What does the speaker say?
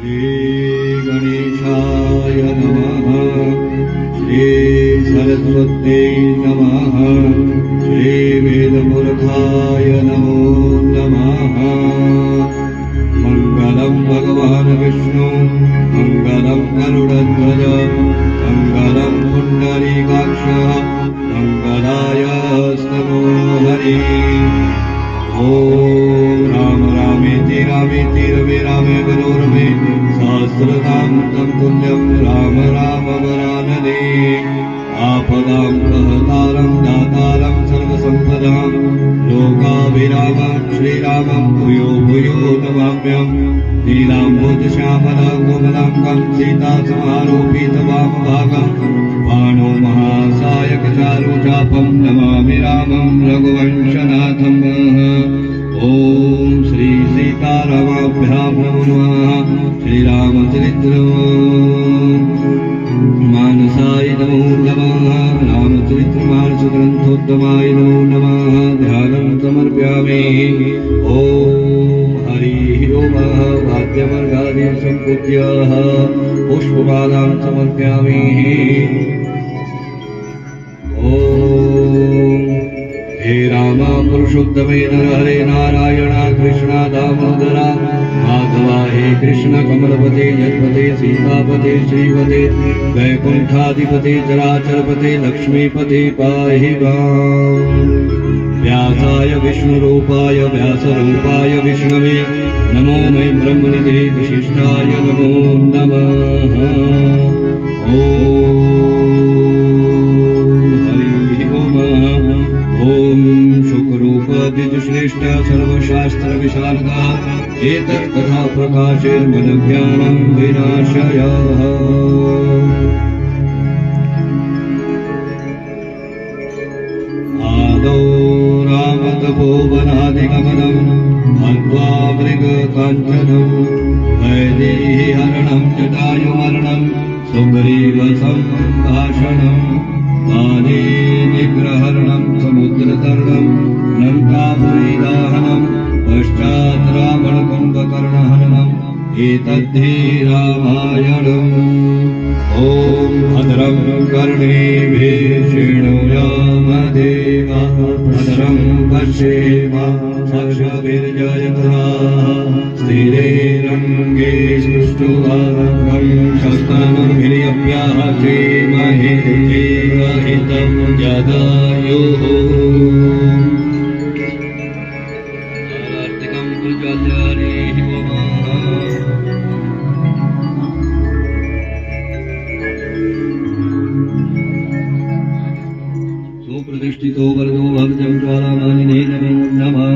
श्रीगणेशाय नमः। श्रीसरस्वत्यै नमः। श्रीवेदपुरखाय नमो नमः। मङ्गलं भगवान् विष्णु मङ्गलं गरुडध्वज मङ्गलं पुण्डरीकाक्ष मङ्गलायस्तनो हरि। ॐ राम रामेति रामेति रमे रामे मनोरमे सहस्रनाम तं तुल्यं राम राम वरानने। आपदां सहतारं दातारं सर्वसम्पदां लोकाभिरामं श्रीरामं भूयो भूयो नमाम्यहम्। नीलाम्बुदश्यामलं कोमलाङ्गं सीतासमारोपितवामभागं बाणो महासायकचारुचापं नमामि रामं रघुवंशनाथम्। ॐ श्री सीतारामाभ्यां नमो नमः। श्रीरामचरित्र मानसाय नमो नमः। रामचरित्रमानस ग्रन्थोत्तमाय नमो नमः। ध्यानं समर्पयामि। ॐ हरिः ओम। वाद्यमर्गादीं सम्पूज्य पुष्पमालां समर्पयामि। ॐ हे राम पुरुषोत्तमे नरहरे नारायण कृष्ण दामोदरा माधवा। हे कृष्ण कमलपते जगपते सीतापते श्रीपते वैकुंठाधिपते चराचरपते लक्ष्मीपते पाहि माम्। व्यासाय विष्णुरूपाय व्यासरूपाय विष्णवे नमो मयि ब्रह्मनिधे विशिष्टाय नमो नमः। ॐ शुकरूपद्विजश्रेष्ठ सर्वशास्त्र विशारदा एतत् कथा प्रकाशेर्मनज्ञानं विनाशयः। आदौ रामतपोवनादिगमनं हत्वा मृगकाञ्चनं वैदेहीहरणं जटायुमरणं सुग्रीवसम्भाषणं काले निग्रहरणं समुद्रतरणं लङ्कापुरीदाहनं पश्चात् रावणकुम्भकर्णहननम् एतद्धि रामायणम्। ॐ भद्रं कर्णेभिः शृणुयामदेवा भद्रं पश्येमाक्षभिर्जयत्राः स्थिरैरङ्गे सुष्ठुवाक्यं शस्त्रभिर्यभ्याचेमहे देवहितं जदायुः। सुप्रतिष्ठितो वरदो भक्तं ज्वालामालिने नमो नमः।